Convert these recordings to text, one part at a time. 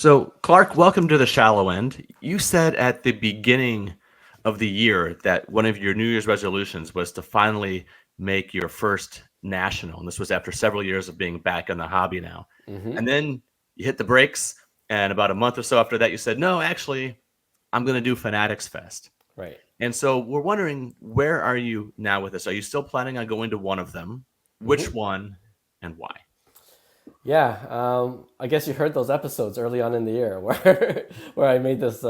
So, Clark, welcome to the shallow end. You said at the beginning of the year that one of your New Year's resolutions was to finally make your first national. And this was after several years of being back in the hobby now. Hmm. And then you hit the brakes. And about a month or so after that, you said, no, actually, I'm going to do Fanatics Fest. Right. And so we're wondering, where are you now with this? Are you still planning on going to one of them? Hmm. Which one and why? Yeah. I guess you heard those episodes early on in the year where where I made this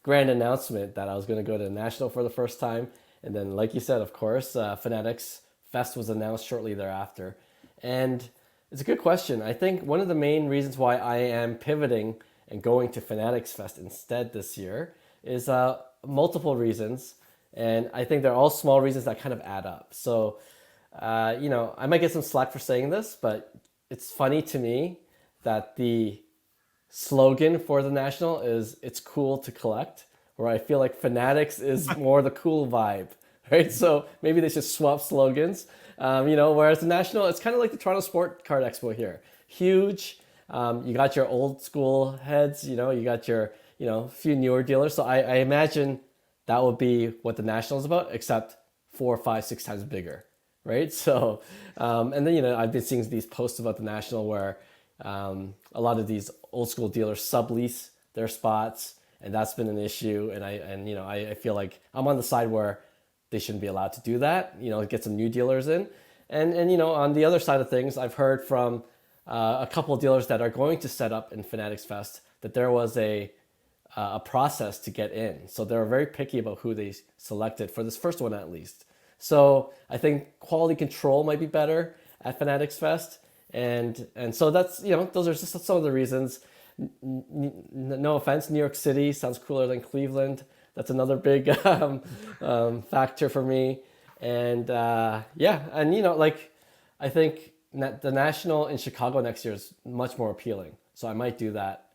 grand announcement that I was going to go to the national for the first time, and then, like you said, of course, Fanatics Fest was announced shortly thereafter, and it's a good question. I think one of the main reasons why I am pivoting and going to Fanatics Fest instead this year is multiple reasons, and I think they're all small reasons that kind of add up. So, I might get some slack for saying this, but it's funny to me that the slogan for the national is "It's cool to collect," where I feel like Fanatics is more the cool vibe, right? So maybe they should swap slogans. Whereas the national, it's kind of like the Toronto Sport Card Expo here, huge. You got your old school heads, you got your few newer dealers. So I imagine that would be what the national is about, except four, five, six times bigger, right? So, and then I've been seeing these posts about the national where a lot of these old school dealers sublease their spots, and that's been an issue. And I feel like I'm on the side where they shouldn't be allowed to do that. Get some new dealers in, and on the other side of things, I've heard from a couple of dealers that are going to set up in Fanatics Fest that there was a process to get in. So they're very picky about who they selected for this first one, at least. So I think quality control might be better at Fanatics Fest, and so that's those are just some of the reasons. No offense, New York City sounds cooler than Cleveland. That's another big factor for me, and yeah, and I think the national in Chicago next year is much more appealing. So I might do that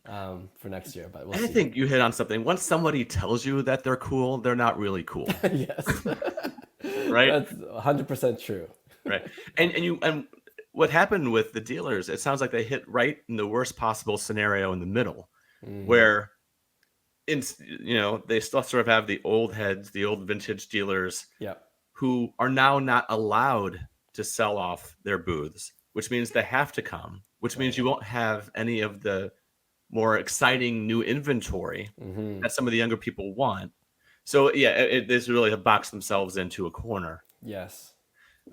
for next year, but we'll I see. think you hit on something. Once somebody tells you that they're cool, they're not really cool, Yes, right? that's 100% true. Right. And what happened with the dealers? It sounds like they hit right in the worst possible scenario in the middle, Hmm. where they still sort of have the old heads, the old vintage dealers Yeah, who are now not allowed to sell off their booths, which means they have to come, which means right. you won't have any of the more exciting new inventory Hmm. that some of the younger people want. So yeah, they really have boxed themselves into a corner. Yes.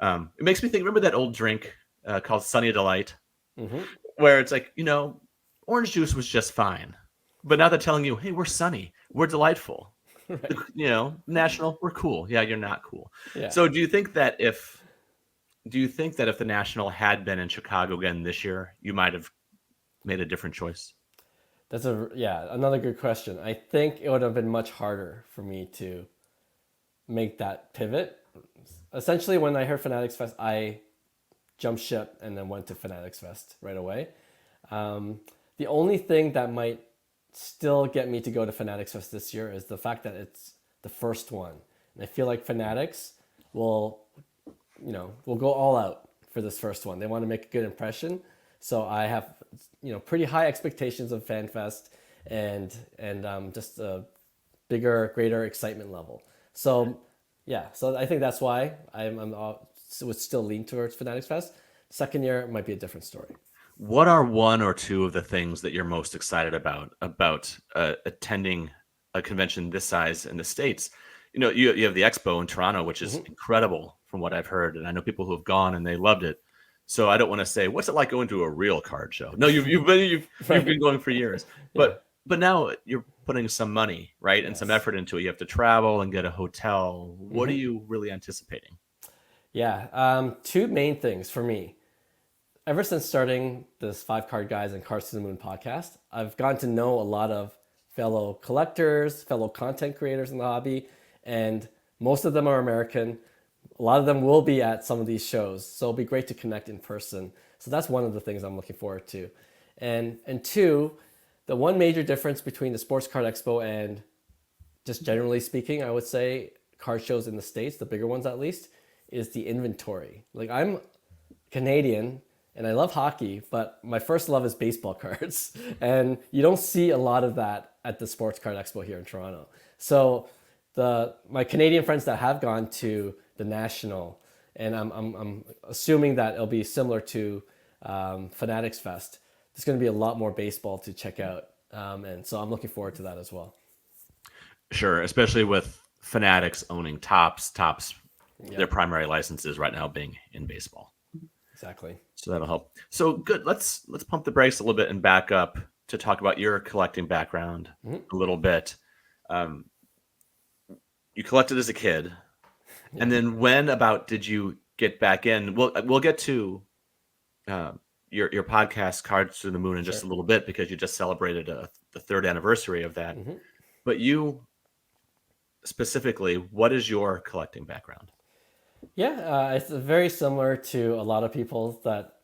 It makes me think. Remember that old drink called Sunny Delight, Hmm. where it's like orange juice was just fine, but now they're telling you, hey, we're sunny, we're delightful. Right. National, we're cool. Yeah, you're not cool. Yeah. So do you think that if the national had been in Chicago again this year, you might have made a different choice? That's another good question. I think it would have been much harder for me to make that pivot. Essentially, when I heard Fanatics Fest, I jumped ship and then went to Fanatics Fest right away. Um, the only thing that might still get me to go to Fanatics Fest this year is the fact that it's the first one. And I feel like Fanatics will, will go all out for this first one. They want to make a good impression. So I have, pretty high expectations of FanFest and just a bigger, greater excitement level. So yeah, so I think that's why would still lean towards Fanatics Fest. Second year might be a different story. What are one or two of the things that you're most excited about attending a convention this size in the States? You have the expo in Toronto, which is Hmm. incredible from what I've heard, and I know people who have gone and they loved it. So I don't want to say what's it like going to a real card show. No, you've been Right. going for years, Yeah. but now you're putting some money, right, and some Yes. effort into it. You have to travel and get a hotel. What are Hmm. you really anticipating? Yeah. Two main things for me. Ever since starting this Five Card Guys and Cards to the Moon podcast, I've gotten to know a lot of fellow collectors, fellow content creators in the hobby, and most of them are American. A lot of them will be at some of these shows, so it'll be great to connect in person. So that's one of the things I'm looking forward to. And two, the one major difference between the Sports Card Expo and just generally speaking, I would say card shows in the States, the bigger ones at least, is the inventory. Like I'm Canadian and I love hockey, but my first love is baseball cards. And you don't see a lot of that at the Sports Card Expo here in Toronto. So my Canadian friends that have gone to the National, and I'm assuming that it'll be similar to Fanatics Fest. There's going to be a lot more baseball to check out, and so I'm looking forward to that as well. Sure, especially with Fanatics owning Tops, their Yep, primary licenses right now being in baseball. exactly. So that'll help. So good. Let's pump the brakes a little bit and back up to talk about your collecting background a little bit. Um, you collected as a kid, and Yeah, then when about did you get back in? We'll get to uh, your podcast, Cards to the Moon, in just sure. a little bit because you just celebrated the third anniversary of that. But you specifically, what is your collecting background? Yeah, it's very similar to a lot of people that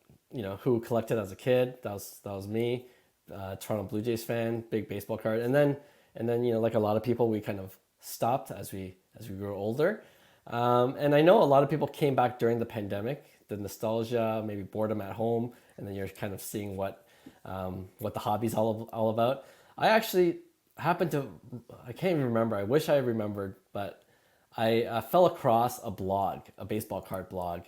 who collected as a kid. That was me, Toronto Blue Jays fan, big baseball card, and then like a lot of people, we kind of stopped as we grew older. And I know a lot of people came back during the pandemic, the nostalgia, maybe boredom at home, and then you're kind of seeing what the hobby's all about. I actually happened to, I can't even remember. I wish I remembered, but I fell across a blog, a baseball card blog,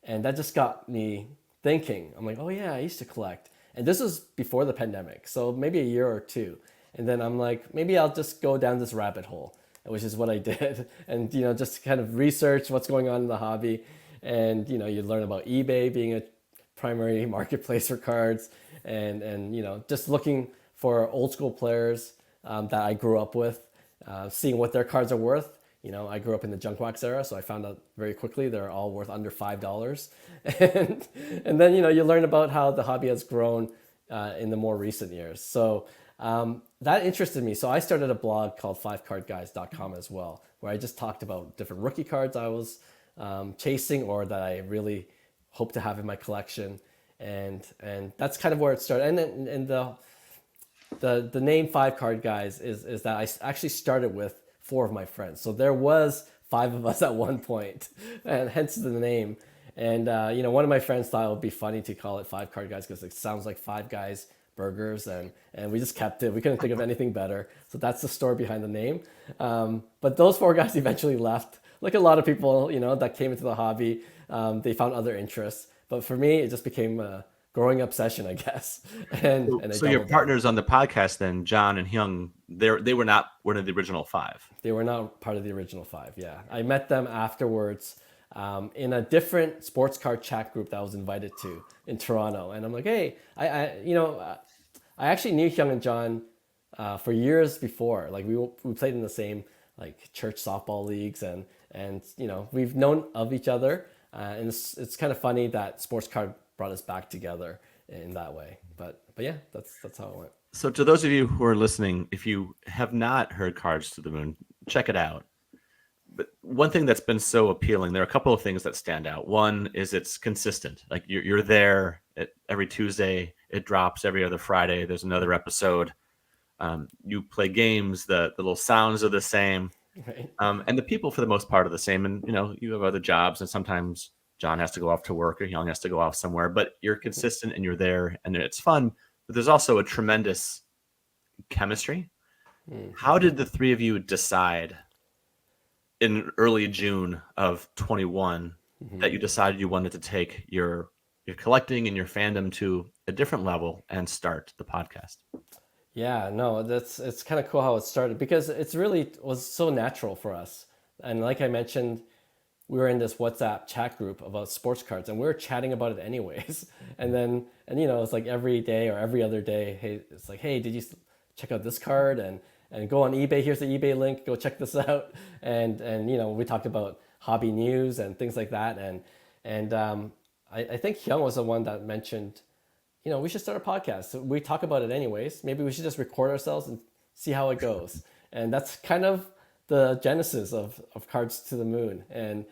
and that just got me thinking. I'm like, oh yeah, I used to collect, and this was before the pandemic, so maybe a year or two. And then I'm like, maybe I'll just go down this rabbit hole, which is what I did, and just kind of research what's going on in the hobby, and you learn about eBay being a primary marketplace for cards, and just looking for old school players that I grew up with, seeing what their cards are worth. I grew up in the junk wax era, so I found out very quickly they're all worth under $5. And then you learn about how the hobby has grown in the more recent years. So that interested me. So I started a blog called fivecardguys.com as well, where I just talked about different rookie cards I was chasing or that I really hope to have in my collection, and that's kind of where it started. And the name Five Card Guys is that I actually started with four of my friends. So there was five of us at one point, and hence the name. And one of my friends thought it would be funny to call it Five Card Guys because it sounds like Five Guys burgers, and we just kept it. We couldn't think of anything better. So that's the story behind the name. But those four guys eventually left. Like a lot of people, that came into the hobby, they found other interests. But for me, it just became a growing obsession, I guess. And I So your doubled down. partners on the podcast, then John and Hyung, they were not one of the original five. They were not part of the original five. Yeah, I met them afterwards in a different sports card chat group that I was invited to in Toronto, and I'm like, hey, I actually knew Hyung and John for years before. Like we played in the same like church softball leagues, and we've known of each other, and it's kind of funny that sports card brought us back together in that way. But yeah, that's how it went. So to those of you who are listening, if you have not heard Cards to the Moon, check it out. But one thing that's been so appealing, there are a couple of things that stand out. One is it's consistent. Like you're there every Tuesday. It drops every other Friday. There's another episode. You play games. The little sounds are the same. Right. And the people, for the most part, are the same. And, you have other jobs, and sometimes John has to go off to work or Young has to go off somewhere. But you're consistent and you're there, and it's fun. But there's also a tremendous chemistry. How did the three of you decide in early June of 21 that you decided you wanted to take your collecting and your fandom to a different level and start the podcast? Yeah, no, it's kind of cool how it started because it's really was so natural for us. And like I mentioned, we were in this WhatsApp chat group about sports cards, and we were chatting about it anyways. And it's like every day or every other day, hey, it's like, hey, did you check out this card? And go on eBay. Here's the eBay link. Go check this out. And we talked about hobby news and things like that. And I think Hyung was the one that mentioned, we should start a podcast. So we talk about it anyways. Maybe we should just record ourselves and see how it goes. And that's kind of the genesis of Cards to the Moon. And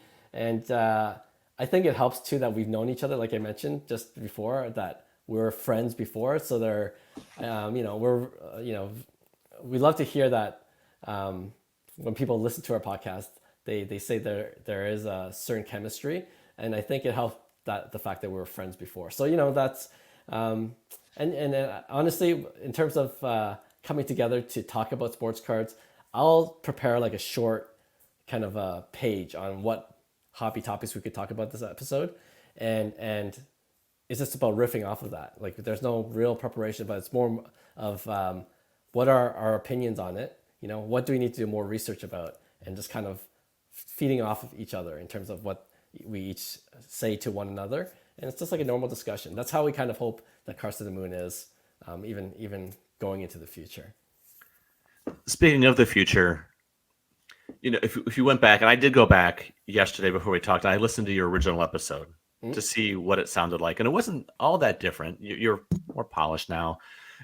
I think it helps too that we've known each other, like I mentioned just before, that we were friends before. So they're, we love to hear that when people listen to our podcast, they say there is a certain chemistry. And I think it helped that the fact that we were friends before. So that's and honestly, in terms of coming together to talk about sports cards, I'll prepare like a short kind of a page on what hobby topics we could talk about this episode, and it's just about riffing off of that. Like there's no real preparation, but it's more of what are our opinions on it. What do we need to do more research about, and just kind of feeding off of each other in terms of what we each say to one another. And it's just like a normal discussion. That's how we kind of hope that Cards to the Moon is, even going into the future. Speaking of the future, if you went back, and I did go back yesterday before we talked, and I listened to your original episode to see what it sounded like, and it wasn't all that different. You're more polished now,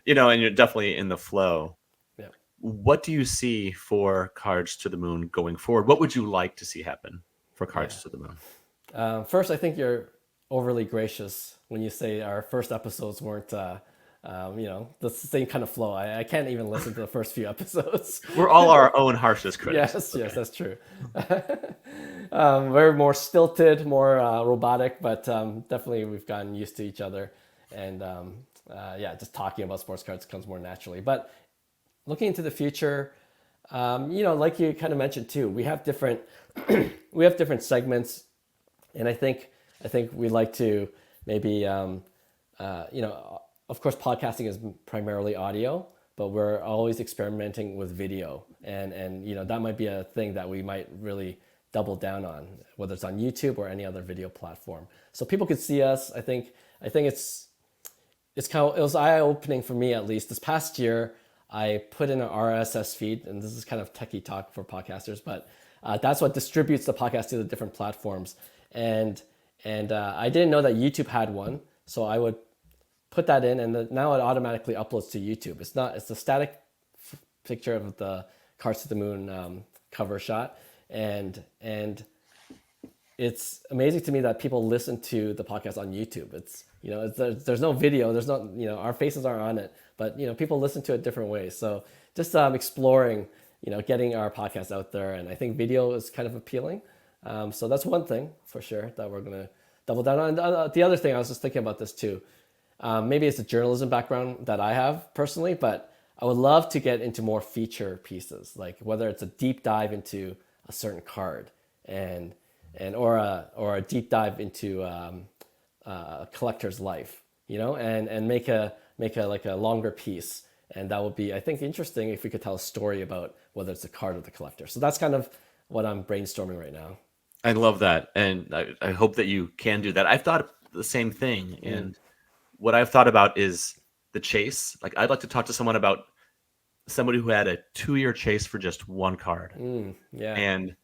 and you're definitely in the flow. Yeah. What do you see for Cards to the Moon going forward? What would you like to see happen for Cards to the Moon? First, I think you're overly gracious when you say our first episodes weren't, the same kind of flow. I can't even listen to the first few episodes. We're all our own harshest critics. Yes, that's true. We're more stilted, more robotic, but definitely we've gotten used to each other. And just talking about sports cards comes more naturally. But looking into the future, like you kind of mentioned too, we have different segments, and I think we like to maybe of course podcasting is primarily audio, but we're always experimenting with video, and that might be a thing that we might really double down on, whether it's on YouTube or any other video platform, so people could see us. I think it's kind of, it was eye-opening for me, at least this past year. I put in an RSS feed, and this is kind of techie talk for podcasters, but that's what distributes the podcast to the different platforms. And I didn't know that YouTube had one, so I would put that in, and now it automatically uploads to YouTube. It's a static picture of the Cards to the Moon cover shot, and it's amazing to me that people listen to the podcast on YouTube. It's there's no video, there's not our faces aren't on it, but people listen to it different ways. So just exploring getting our podcast out there, and I think video is kind of appealing. So that's one thing for sure that we're gonna double down on. The other thing, I was just thinking about this too. Maybe it's a journalism background that I have personally, but I would love to get into more feature pieces, like whether it's a deep dive into a certain card, or a deep dive into a collector's life, and make a like a longer piece, and that would be, I think, interesting if we could tell a story about whether it's a card or the collector. So that's kind of what I'm brainstorming right now. I love that, and I hope that you can do that. I've thought the same thing, and what I've thought about is the chase. Like, I'd like to talk to someone about somebody who had a 2-year chase for just one card, and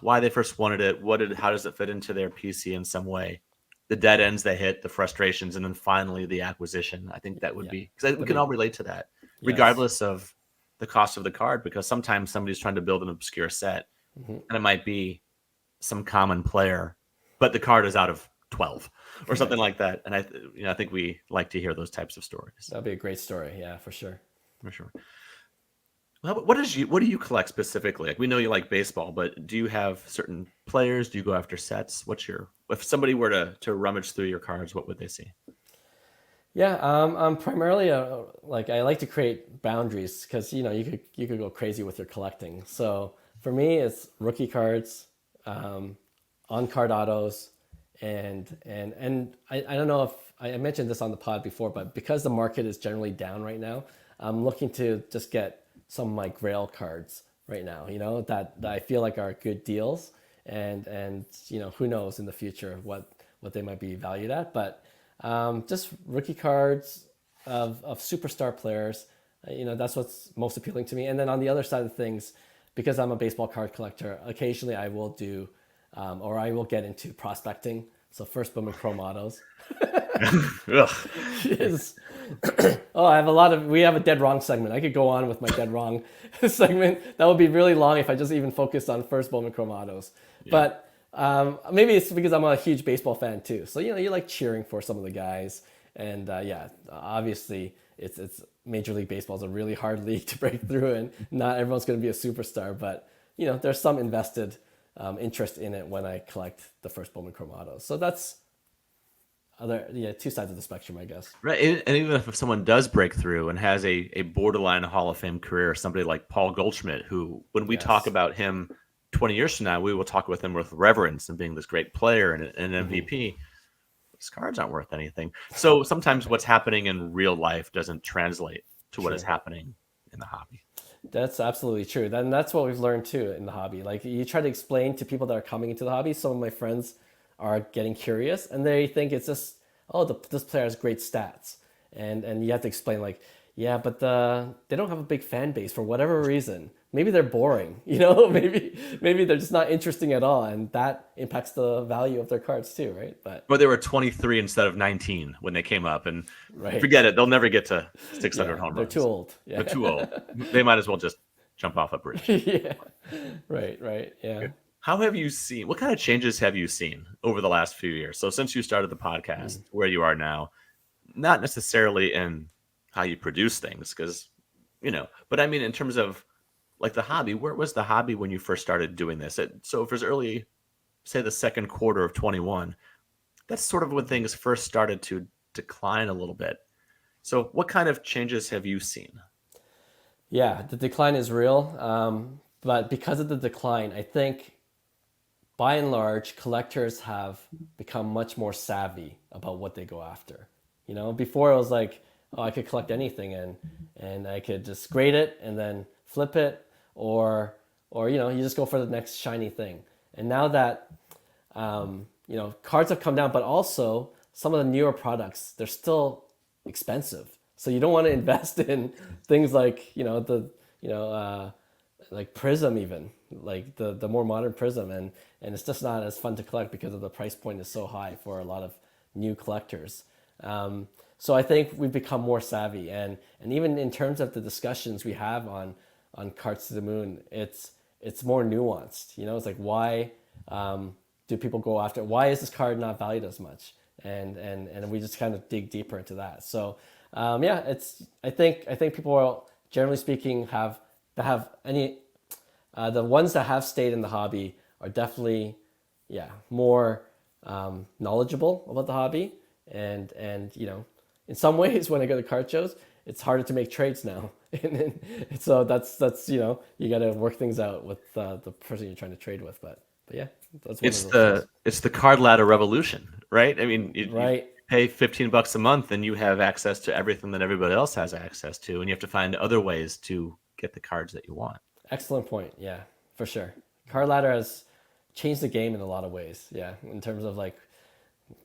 why they first wanted it, how does it fit into their PC in some way, the dead ends they hit, the frustrations, and then finally the acquisition. I think that would be, because we can all relate to that, regardless of the cost of the card, because sometimes somebody's trying to build an obscure set, and it might be some common player, but the card is out of 12 or something like that. And I think we like to hear those types of stories. That'd be a great story. Yeah, for sure. For sure. Well, what do you collect specifically? Like, we know you like baseball, but do you have certain players? Do you go after sets? If somebody were to rummage through your cards, what would they see? Yeah, I'm primarily I like to create boundaries, because you could go crazy with your collecting. So for me, it's rookie cards, on card autos, and I don't know if I mentioned this on the pod before, but because the market is generally down right now, I'm looking to just get some of my Grail cards right now, that I feel like are good deals, and who knows in the future what they might be valued at, but just rookie cards of superstar players, that's what's most appealing to me. And then on the other side of things, because I'm a baseball card collector, occasionally I will do or I will get into prospecting. So first boom and chrome autos. We have a dead wrong segment. I could go on with my dead wrong segment. That would be really long if I just even focused on first boom and chrome autos. Yeah. But maybe it's because I'm a huge baseball fan too. So, you like cheering for some of the guys. And obviously it's Major League Baseball is a really hard league to break through, and not everyone's going to be a superstar, but there's some invested interest in it when I collect the first Bowman Chrome autos. So that's two sides of the spectrum, I guess. Right. And even if someone does break through and has a borderline Hall of Fame career, somebody like Paul Goldschmidt, who, when we talk Yes. about him 20 years from now, we will talk with him with reverence and being this great player and an MVP. His cards aren't worth anything. So sometimes what's happening in real life doesn't translate to what is Sure. happening in the hobby. That's absolutely true. And that's what we've learned too in the hobby. Like you try to explain to people that are coming into the hobby. Some of my friends are getting curious and they think it's just, oh, this player has great stats. And you have to explain like, yeah, but they don't have a big fan base for whatever reason. Maybe they're boring, maybe they're just not interesting at all. And that impacts the value of their cards too, right? But they were 23 instead of 19 when they came up, and Right. forget it. They'll never get to 600 Yeah, home they're runs. too old. They're Yeah. too old. They might as well just jump off a bridge. Yeah. Right. Yeah. How have you seen, what kind of changes have you seen over the last few years? So since you started the podcast, where you are now, not necessarily in how you produce things, because, but I mean, in terms of like the hobby, where was the hobby when you first started doing this? So if it was early, say the second quarter of 21, that's sort of when things first started to decline a little bit. So what kind of changes have you seen? Yeah, the decline is real. But because of the decline, I think by and large, collectors have become much more savvy about what they go after. Before it was like, oh, I could collect anything and I could just grade it and then flip it, or you just go for the next shiny thing. And now that cards have come down, but also some of the newer products, they're still expensive. So you don't want to invest in things like like Prism, even like the more modern Prism, and it's just not as fun to collect because of the price point is so high for a lot of new collectors. So I think we've become more savvy, and even in terms of the discussions we have on Cards to the Moon, it's more nuanced. It's like, why do people go after? Why is this card not valued as much? And we just kind of dig deeper into that. So yeah, I think people are, generally speaking, have any the ones that have stayed in the hobby are definitely more knowledgeable about the hobby, and in some ways when I go to card shows, it's harder to make trades now. and so that's you got to work things out with the person you're trying to trade with, but yeah, that's one It's of those things. it's the card ladder revolution, right? I mean, you Right. pay $15 a month and you have access to everything that everybody else has access to, and you have to find other ways to get the cards that you want. Excellent point. Yeah, for sure. Card ladder has changed the game in a lot of ways. Yeah, in terms of like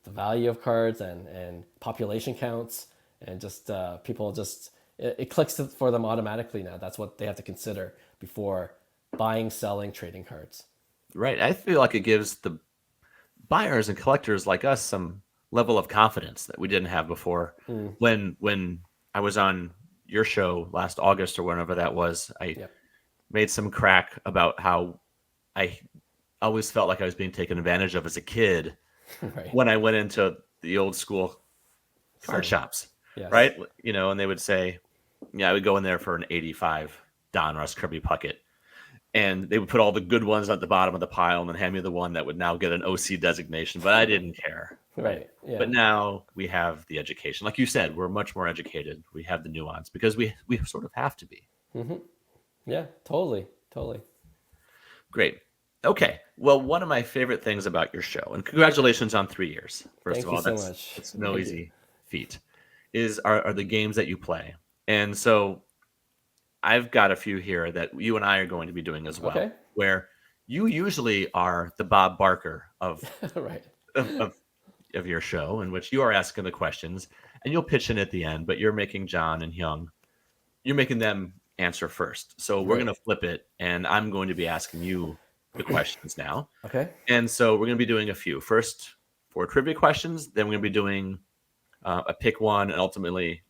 the value of cards and population counts, and just people just it clicks for them automatically now. That's what they have to consider before buying, selling, trading cards. Right. I feel like it gives the buyers and collectors like us some level of confidence that we didn't have before. When I was on your show last August or whenever that was, I Yep. made some crack about how I always felt like I was being taken advantage of as a kid Right. when I went into the old school card Same. shops, Yes. right? And they would say, I would go in there for an 85 Donruss Kirby Puckett, and they would put all the good ones at the bottom of the pile and then hand me the one that would now get an OC designation, but I didn't care. Right. Yeah. But now we have the education. Like you said, we're much more educated. We have the nuance because we sort of have to be. Yeah. Totally. Great. Okay. Well, one of my favorite things about your show, and congratulations on 3 years. First Thank of you all, so that's much. it's no Thank you. easy feat. Are the games that you play. And so I've got a few here that you and I are going to be doing as well, Okay. where you usually are the Bob Barker of Right. of, of your show, in which you are asking the questions and you'll pitch in at the end, but you're making John and Hyung, you're making them answer first. So we're Right. going to flip it, and I'm going to be asking you the questions now. Okay. And so we're going to be doing a few. First, 4 trivia questions. Then we're going to be doing a pick one, and ultimately,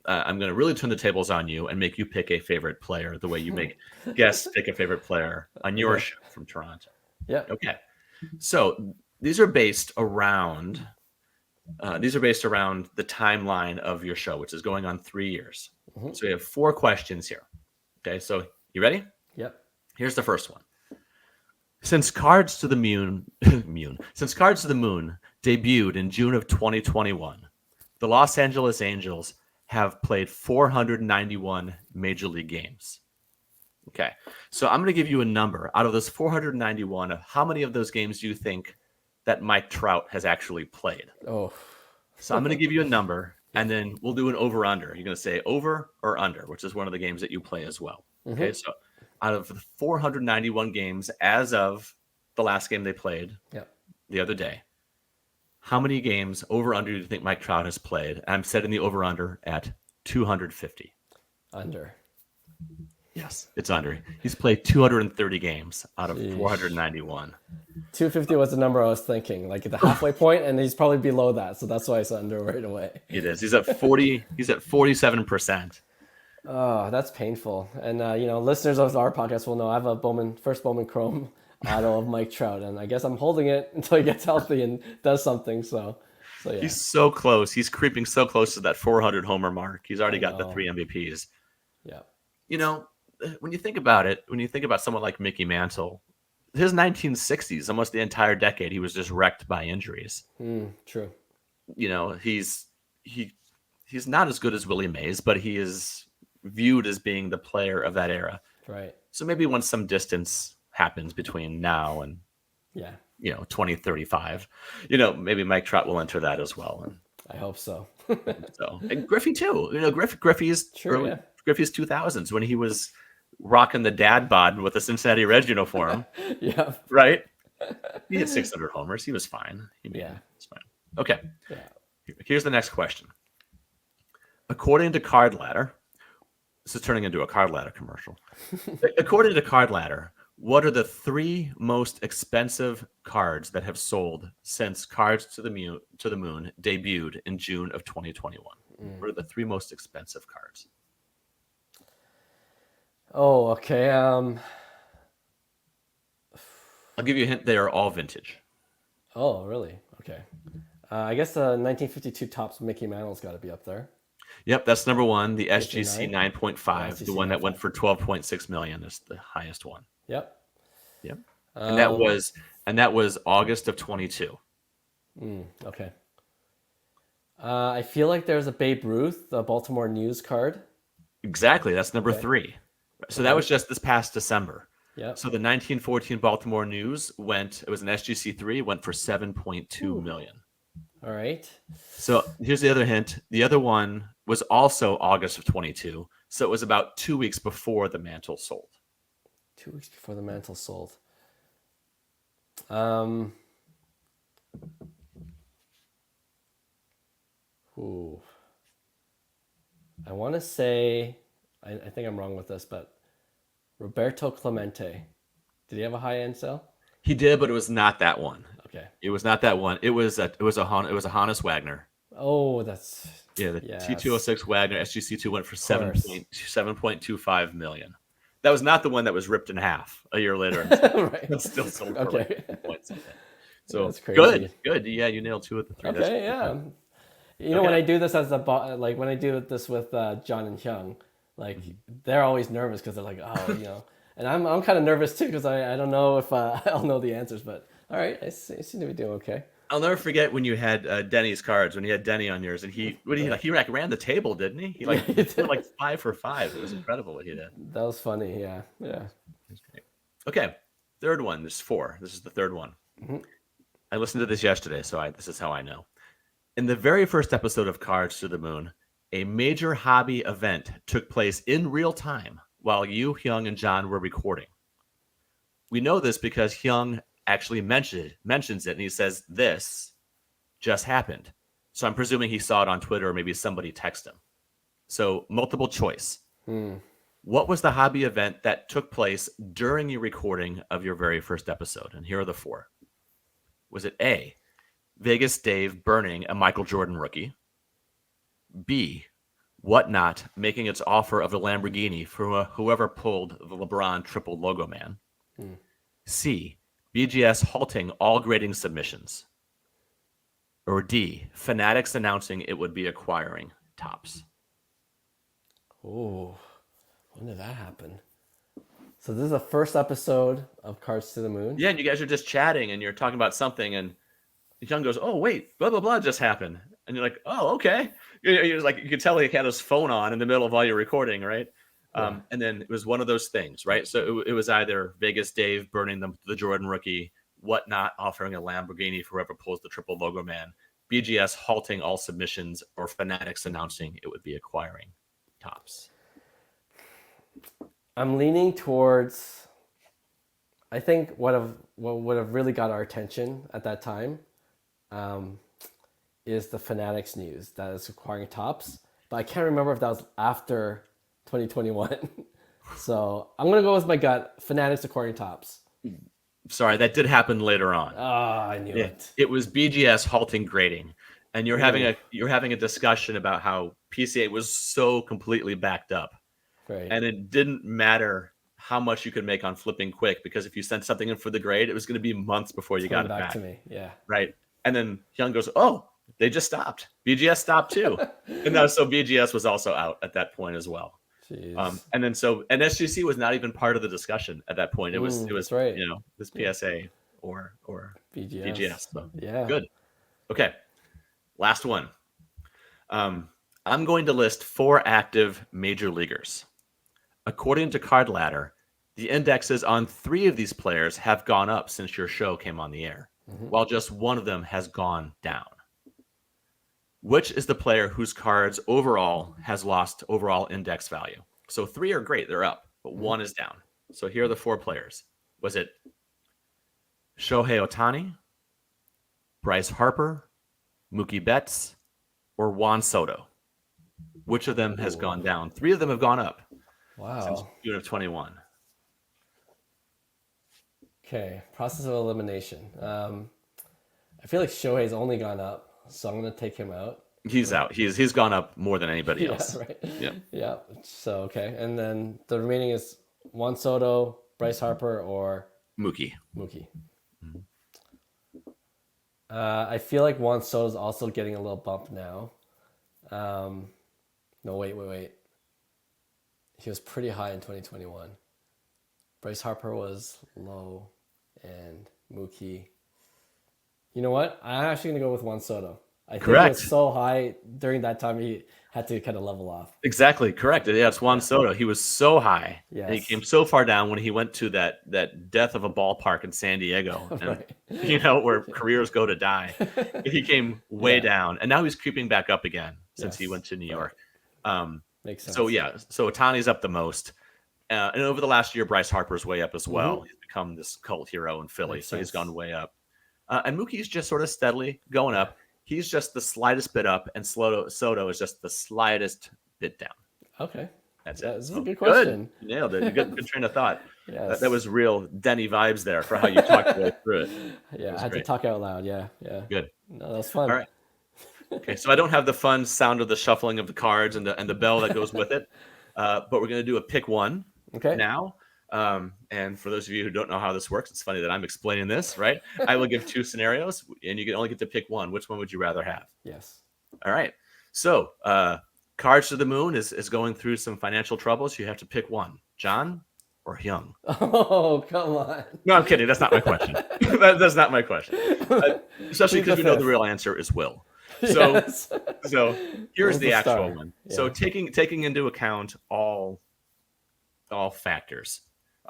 I'm going to really turn the tables on you and make you pick a favorite player, the way you make guests pick a favorite player on your Okay. show from Toronto. Yeah. Okay. So these are based around the timeline of your show, which is going on 3 years. So we have 4 questions here. Okay, so you ready? Yep. Here's the first one. Since Cards to the Moon, debuted in June of 2021. The Los Angeles Angels have played 491 Major League games. Okay, so I'm going to give you a number. Out of those 491, how many of those games do you think that Mike Trout has actually played? Oh, So I'm going to give you a number, and then we'll do an over-under. You're going to say over or under, which is one of the games that you play as well. Okay, so out of the 491 games as of the last game they played the other day, how many games over-under do you think Mike Trout has played? I'm setting the over-under at 250. Under. Yes, it's under. He's played 230 games out of Sheesh. 491. 250 was the number I was thinking, like at the halfway point, and he's probably below that, so that's why I said under right away. It is. He's at 40. He's at 47%. Oh, that's painful. And listeners of our podcast will know I have a first Bowman Chrome auto of Mike Trout, and I guess I'm holding it until he gets healthy and does something. So yeah. He's so close. He's creeping so close to that 400 homer mark. He's already got the 3 MVPs. Yeah. When you think about it, when you think about someone like Mickey Mantle, his 1960s, almost the entire decade, he was just wrecked by injuries. True. He's not as good as Willie Mays, but he is viewed as being the player of that era. Right. So maybe once some distance happens between now and 2035, maybe Mike Trout will enter that as well. And I hope so. And Griffey too. Griffey's True, yeah. Griffey's 2000s when he was rocking the dad bod with the Cincinnati Reds uniform. Yeah. Right? He had 600 homers. He was fine. It's fine. Okay. Yeah. Here's the next question. According to Card Ladder, this is turning into a Card Ladder commercial. According to Card Ladder, what are the 3 most expensive cards that have sold since Cards to the Moon debuted in June of 2021? What are the 3 most expensive cards? Oh, okay. I'll give you a hint. They are all vintage. Oh, really? Okay. I guess the 1952 Topps Mickey Mantle's got to be up there. Yep, that's number 1. The SGC 9? 9.5, the one that went for $12.6 million, is the highest one. Yep. And that was August of 22. Okay. I feel like there's a Babe Ruth, the Baltimore News card. Exactly, that's number 3. So that was just this past December. Yep. So the 1914 Baltimore News it was an SGC 3, went for $7.2 million. All right. So here's the other hint. The other one was also August of 22. So it was about 2 weeks before the Mantle sold. 2 weeks before the Mantle sold. I want to say, I think I'm wrong with this, but Roberto Clemente. Did he have a high end sale? He did, but it was not that one. Okay. It was not that one. It was a Hannes Wagner. Oh, that's T206 Wagner SGC2 went for 7.25 million. That was not the one that was ripped in half a year later. Right. It's still sold for Okay. point something. So that's crazy. Good. Yeah, you nailed 2 of the 3. Okay, yeah. When I do this when I do this with John and Hyung, they're always nervous because they're like, and I'm kind of nervous too because I don't know if I'll know the answers, but all right, I seem to be doing okay. I'll never forget when you had Denny's cards, when you had Denny on yours, and he ran the table, didn't he? He did 5 for 5. It was incredible what he did. That was funny, yeah. Okay, third one. There's 4. This is the third one. Mm-hmm. I listened to this yesterday, so this is how I know. In the very first episode of Cards to the Moon, a major hobby event took place in real time while you, Hyung, and John were recording. We know this because Hyung actually mentions it, and he says, this just happened. So I'm presuming he saw it on Twitter or maybe somebody texted him. So multiple choice. What was the hobby event that took place during your recording of your very first episode? And here are the 4. Was it A, Vegas Dave burning a Michael Jordan rookie? B, Whatnot making its offer of the Lamborghini for whoever pulled the LeBron triple logo man? C, BGS halting all grading submissions? Or D, Fanatics announcing it would be acquiring Topps? Oh, when did that happen? So this is the first episode of Cards to the Moon? Yeah, and you guys are just chatting and you're talking about something, and Young goes, "Oh wait, blah blah blah just happened," and you're like, "Oh okay." You're like, you could tell he had his phone on in the middle of all your recording, right? Yeah. And then it was one of those things, right? So it was either Vegas Dave burning the Jordan rookie, Whatnot offering a Lamborghini for whoever pulls the triple logo man, BGS halting all submissions, or Fanatics announcing it would be acquiring Tops. I'm leaning towards. I think what would have really got our attention at that time um, is the Fanatics news that is acquiring Tops, but I can't remember if that was after 2021. So I'm gonna go with my gut. Fanatics acquiring Tops. Sorry, that did happen later on. Ah, I knew Yeah, it. it was BGS halting grading, and Really? you're having a discussion about how PCA was so completely backed up, Right. and it didn't matter how much you could make on flipping quick, because if you sent something in for the grade, it was going to be months before It's you got coming it back back, to me. Yeah. right? And then Young goes, "Oh, they just stopped. BGS stopped too," and now so BGS was also out at that point as well. Jeez. And then and SGC was not even part of the discussion at that point. That's right. This Yeah. PSA or BGS. BGS. So Yeah. good. Okay, last one. I'm going to list 4 active major leaguers. According to Card Ladder, the indexes on 3 of these players have gone up since your show came on the air, while just one of them has gone down. Which is the player whose cards overall has lost overall index value? So 3 are great, they're up, but 1 is down. So here are the 4 players. Was it Shohei Ohtani, Bryce Harper, Mookie Betts, or Juan Soto? Which of them has gone down? 3 of them have gone up since Wow. June of 21. Okay. Process of elimination. I feel like Shohei's only gone up, so I'm gonna take him out. He's out. He's gone up more than anybody Yeah. else. Right. Yeah. Yeah. So okay, and then the remaining is Juan Soto, Bryce Harper, or Mookie. Mookie. I feel like Juan Soto's also getting a little bump now. No, wait. He was pretty high in 2021. Bryce Harper was low, and Mookie. You know what? I'm actually gonna go with Juan Soto. I think it was Correct. so high during that time he had to kind of level off. Exactly. Correct. Yeah, it's Juan Soto. He was so high. And he Yes. came so far down when he went to that death of a ballpark in San Diego, and Right. where careers go to die. He came way Yeah. down, and now he's creeping back up again since he Yes. went to New Right. York. Um, Makes sense. so yeah, so Otani's up the most, and over the last year, Bryce Harper's way up as well. He's become this cult hero in Philly, Makes so he's sense. gone way up. And Mookie's just sort of steadily going up. He's just the slightest bit up, and Soto is just the slightest bit down. Okay. That's Yeah, it. this is So a good question. You nailed it. Good train of thought. Yes. That was real Denny vibes there for how you talked your way through it. Yeah, was I had great. to talk out loud. Yeah. Good. No, that was fun. All right. Okay, so I don't have the fun sound of the shuffling of the cards and the bell that goes with it, but we're going to do a pick one Okay. now. And for those of you who don't know how this works, it's funny that I'm explaining this, right? I will give 2 scenarios, and you can only get to pick one. Which one would you rather have? Yes. All right. So, Cards to the Moon is going through some financial troubles. You have to pick one, John or Hyung. Oh, come on. No, I'm kidding. That's not my question. That's not my question. Especially Plead the because we know the fifth. real answer is Will. So, Yes. so here's Will's the the actual star. one. Yeah. So taking into account all factors,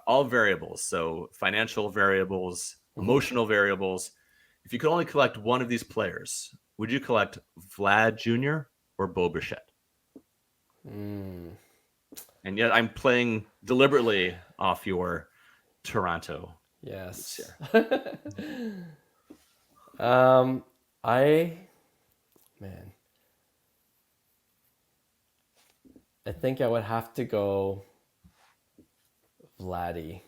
all variables. So financial variables, emotional variables. If you could only collect one of these players, would you collect Vlad Jr. or Bo Bichette? And yet I'm playing deliberately off your Toronto. Yes. Here. I think I would have to go Vladdy.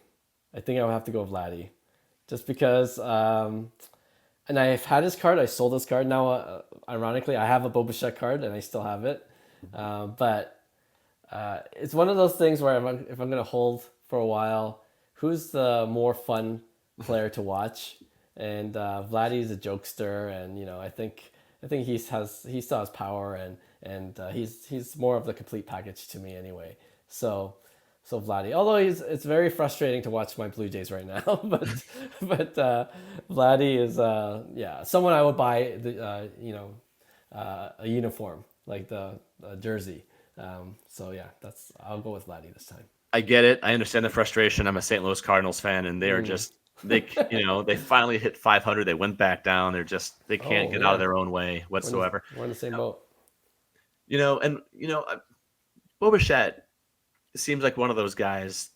Just because, and I've had his card. I sold his card. Now, ironically, I have a Boba Fett card and I still have it. But it's one of those things where if I'm going to hold for a while, who's the more fun player to watch? And Vladdy's a jokester, and I think he still has power, and he's more of the complete package to me anyway. So So Vladdy, although it's very frustrating to watch my Blue Jays right now, but Vladdy is yeah, someone I would buy the a uniform like the jersey. So yeah, that's I'll go with Vladdy this time. I get it. I understand the frustration. I'm a St. Louis Cardinals fan, and they are Mm. just they finally hit 500. They went back down. They can't Oh get out of yeah, their own way whatsoever. we're in the same boat. And Bo Bichette seems like one of those guys.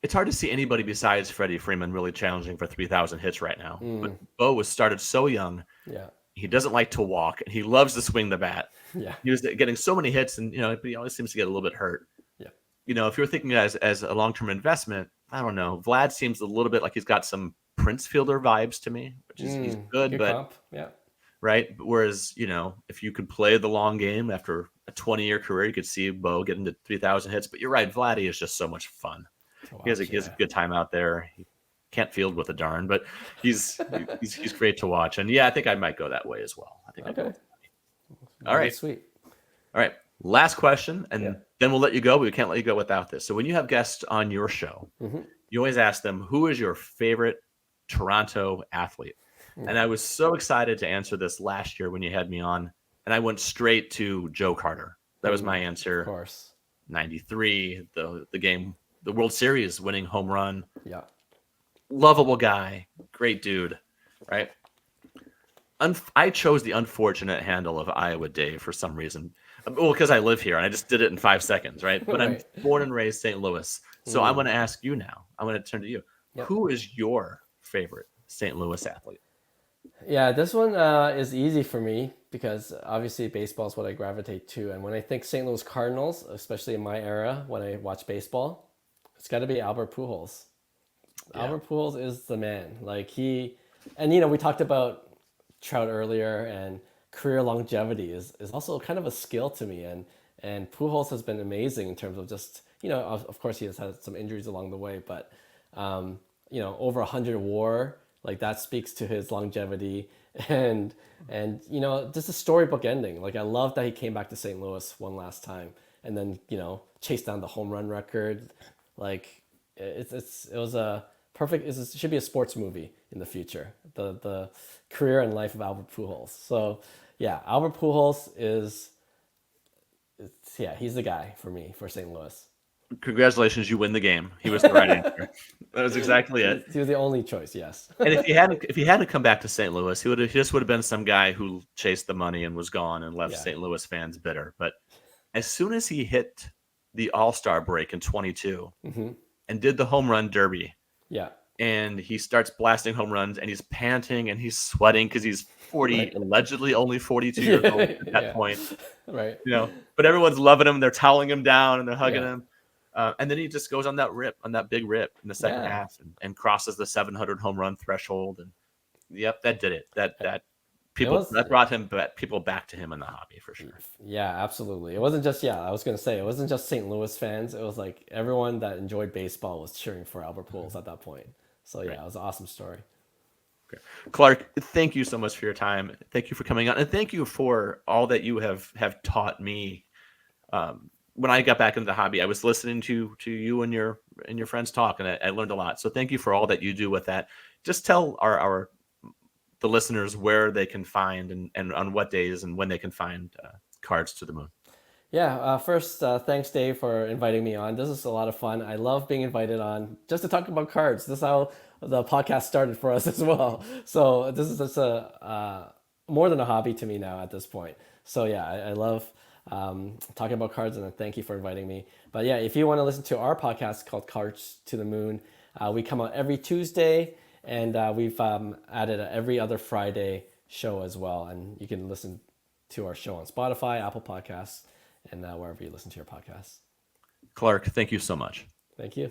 It's hard to see anybody besides Freddie Freeman really challenging for 3,000 hits right now. But Mm. Bo was started so young. Yeah, He doesn't like to walk, and he loves to swing the bat. yeah, He was getting so many hits, and but he always seems to get a little bit hurt. yeah. If you're thinking as a long term investment, I don't know. Vlad seems a little bit like he's got some Prince Fielder vibes to me, which is he's good, Good but comp. Yeah. right. Whereas if you could play the long game after a 20-year career, you could see Bo getting to 3,000 hits. But you're right, Vladdy is just so much fun. To He has watch, he has a yeah. good time out there. He can't field with a darn, but he's he's great to watch. And yeah, I think I might go that way as well. I think I'd go. Okay. All right. Sweet. All right. Last question, and Yeah. then we'll let you go. But we can't let you go without this. So when you have guests on your show, Mm-hmm. you always ask them, who is your favorite Toronto athlete? And I was so excited to answer this last year when you had me on, and I went straight to Joe Carter. That was my Of answer. course. 93, the World Series winning home run. Yeah. Lovable guy, great dude, right? I chose the unfortunate handle of Iowa Dave for some reason. Well, because I live here and I just did it in 5 seconds, right? But Right. I'm born and raised St. Louis. So I'm going to ask you now. I'm going to turn to you. Yep. Who is your favorite St. Louis athlete? Yeah, this one is easy for me because obviously baseball is what I gravitate to. And when I think St. Louis Cardinals, especially in my era when I watch baseball, it's got to be Albert Pujols. Yeah. Albert Pujols is the man. And we talked about Trout earlier, and career longevity is also kind of a skill to me. And Pujols has been amazing in terms of just, of course he has had some injuries along the way, but, over 100 WAR, like that speaks to his longevity and just a storybook ending. Like I love that he came back to St. Louis one last time and then, chased down the home run record. Like it was a perfect, it should be a sports movie in the future. The career and life of Albert Pujols. So yeah, Albert Pujols he's the guy for me for St. Louis. Congratulations, you win the game. He was the right answer. That was exactly it. He was the only choice, yes. And if he hadn't come back to St. Louis, he just would have been some guy who chased the money and was gone and left Yeah. St. Louis fans bitter. But as soon as he hit the All-Star break in 22 and did the home run derby, Yeah. and he starts blasting home runs and he's panting and he's sweating because he's 40, Right. allegedly only 42 years old at that Yeah. point. Right. But everyone's loving him. They're toweling him down and they're hugging Yeah. him. And then he just goes on that big rip in the second Yeah. half and crosses the 700 home run threshold. And yep, that did it. That brought people back to him in the hobby for sure. Yeah, absolutely. It wasn't just, I was going to say, it wasn't just St. Louis fans. It was like everyone that enjoyed baseball was cheering for Albert Pujols at that point. So yeah, it was an awesome story. Okay. Clark, thank you so much for your time. Thank you for coming on. And thank you for all that you have taught me. When I got back into the hobby, I was listening to you and your friends talk, and I learned a lot. So thank you for all that you do with that. Just tell the listeners where they can find and on what days and when they can find Cards to the Moon. Yeah, first, thanks, Dave, for inviting me on. This is a lot of fun. I love being invited on just to talk about cards. This is how the podcast started for us as well. So this is just more than a hobby to me now at this point. So yeah, I love talking about cards, and thank you for inviting me. But yeah, if you want to listen to our podcast called Cards to the Moon, we come out every Tuesday, and we've added a every other Friday show as well. And you can listen to our show on Spotify, Apple Podcasts, and wherever you listen to your podcasts. Clark, thank you so much. Thank you.